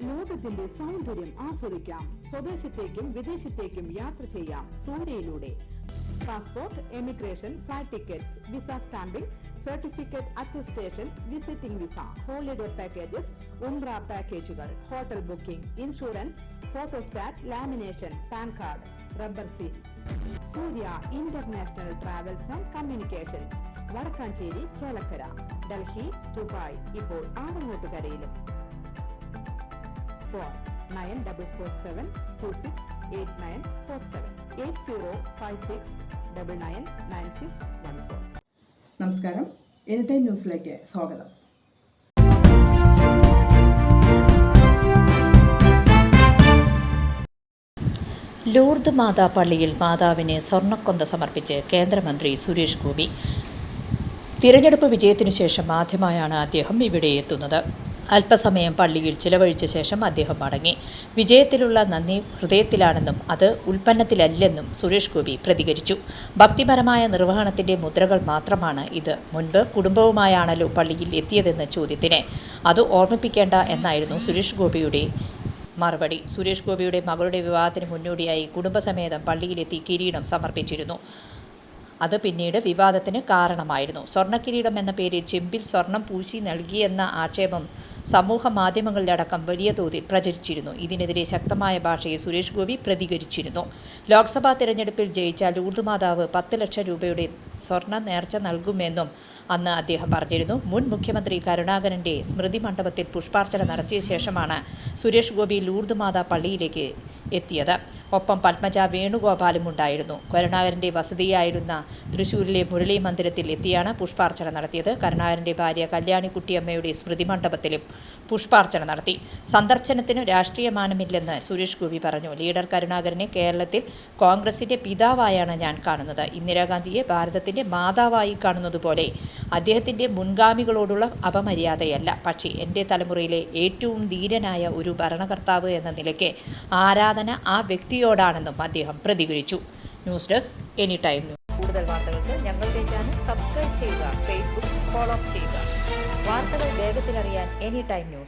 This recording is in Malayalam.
ലോകത്തിന്റെ സൗന്ദര്യം ആസ്വദിക്കാം. സ്വദേശത്തേക്കും വിദേശത്തേക്കും യാത്ര ചെയ്യാം സൂര്യയിലൂടെ. Passport, emigration, flight tickets, visa stamping, certificate attestation, visiting visa, holiday packages, ഉംറ പാക്കേജുകൾ, hotel booking, insurance, photostat, lamination, PAN card, rubber seal. Surya international travels and communications, Vadakkanchery, Chelakkara, Delhi, Dubai, ഇപ്പോൾ ആറങ്ങോട്ടുകരയിലും. ഫോൺ 9447268947 8056999614. നമസ്കാരം, എനിടൈം ന്യൂസിലേക്ക് സ്വാഗതം. ലൂർദ് മാതാ പള്ളിയിൽ മാതാവിന് സ്വർണ്ണക്കൊന്ത സമർപ്പിച്ച് കേന്ദ്രമന്ത്രി സുരേഷ് ഗോപി. തിരഞ്ഞെടുപ്പ് വിജയത്തിനു ശേഷം ആദ്യമായാണ് അദ്ദേഹം ഇവിടെ എത്തുന്നത്. അല്പസമയം പള്ളിയിൽ ചിലവഴിച്ച ശേഷം അദ്ദേഹം മടങ്ങി. വിജയത്തിലുള്ള നന്ദി ഹൃദയത്തിലാണെന്നും അത് ഉൽപ്പന്നത്തിലല്ലെന്നും സുരേഷ് ഗോപി പ്രതികരിച്ചു. ഭക്തിപരമായ നിർവഹണത്തിൻ്റെ മുദ്രകൾ മാത്രമാണ് ഇത്. മുൻപ് കുടുംബവുമായാണല്ലോ പള്ളിയിൽ എത്തിയതെന്ന ചോദ്യത്തിന് അത് ഓർമ്മിപ്പിക്കേണ്ട എന്നായിരുന്നു സുരേഷ് ഗോപിയുടെ മറുപടി. സുരേഷ് ഗോപിയുടെ മകളുടെ വിവാഹത്തിന് മുന്നോടിയായി കുടുംബസമേതം പള്ളിയിലെത്തി കിരീടം സമർപ്പിച്ചിരുന്നു. അത് പിന്നീട് വിവാദത്തിന് കാരണമായിരുന്നു. സ്വർണ്ണക്കിരീടം എന്ന പേരിൽ ചെമ്പിൽ സ്വർണം പൂശി നൽകിയെന്ന ആക്ഷേപം സമൂഹ മാധ്യമങ്ങളിലടക്കം വലിയ തോതിൽ പ്രചരിച്ചിരുന്നു. ഇതിനെതിരെ ശക്തമായ ഭാഷയിൽ സുരേഷ് ഗോപി പ്രതികരിച്ചിരുന്നു. ലോക്സഭാ തിരഞ്ഞെടുപ്പിൽ ജയിച്ച ലൂർദ് മാതാവ് 10 ലക്ഷം രൂപയുടെ സ്വർണ്ണ നേർച്ച നൽകുമെന്നും അന്ന് അദ്ദേഹം പറഞ്ഞിരുന്നു. മുൻ മുഖ്യമന്ത്രി കരുണാകരൻ്റെ സ്മൃതി മണ്ഡപത്തിൽ പുഷ്പാർച്ചന നടത്തിയ ശേഷമാണ് സുരേഷ് ഗോപി ലൂർദ് മാതാ പള്ളിയിലേക്ക് എത്തിയത്. ഒപ്പം പത്മജ വേണുഗോപാലും ഉണ്ടായിരുന്നു. കരുണാകരൻ്റെ വസതിയായിരുന്ന തൃശ്ശൂരിലെ മുരളി മന്ദിരത്തിൽ എത്തിയാണ് പുഷ്പാർച്ചന നടത്തിയത്. കരുണാകരൻ്റെ ഭാര്യ കല്യാണിക്കുട്ടിയമ്മയുടെ സ്മൃതി മണ്ഡപത്തിലും പുഷ്പാർച്ചന നടത്തി. സന്ദർശനത്തിനു രാഷ്ട്രീയ മാനമില്ലെന്ന് സുരേഷ് ഗോപി പറഞ്ഞു. ലീഡർ കരുണാകരനെ കേരളത്തിൽ കോൺഗ്രസിൻ്റെ പിതാവായാണ് ഞാൻ കാണുന്നത്. ഇന്ദിരാഗാന്ധിയെ ഭാരതത്തിൻ്റെ മാതാവായി കാണുന്നതുപോലെ അദ്ദേഹത്തിൻ്റെ മുൻഗാമികളോടുള്ള അപമര്യാദയല്ല. പക്ഷേ എൻ്റെ തലമുറയിലെ ഏറ്റവും ധീരനായ ഒരു ഭരണകർത്താവ് എന്ന നിലയ്ക്ക് ആരാധന ആ വ്യക്തിയോടാണെന്നും അദ്ദേഹം പ്രതികരിച്ചു. News desk anytime news. കൂടുതൽ വാർത്തകൾക്ക് ഞങ്ങളുടെ ചാനൽ സബ്സ്ക്രൈബ് ചെയ്യുക, ഫേസ്ബുക്ക് ഫോളോ ചെയ്യുക. വാർത്തകൾ വേഗത്തിലറിയാൻ എനിടൈം ന്യൂസ്.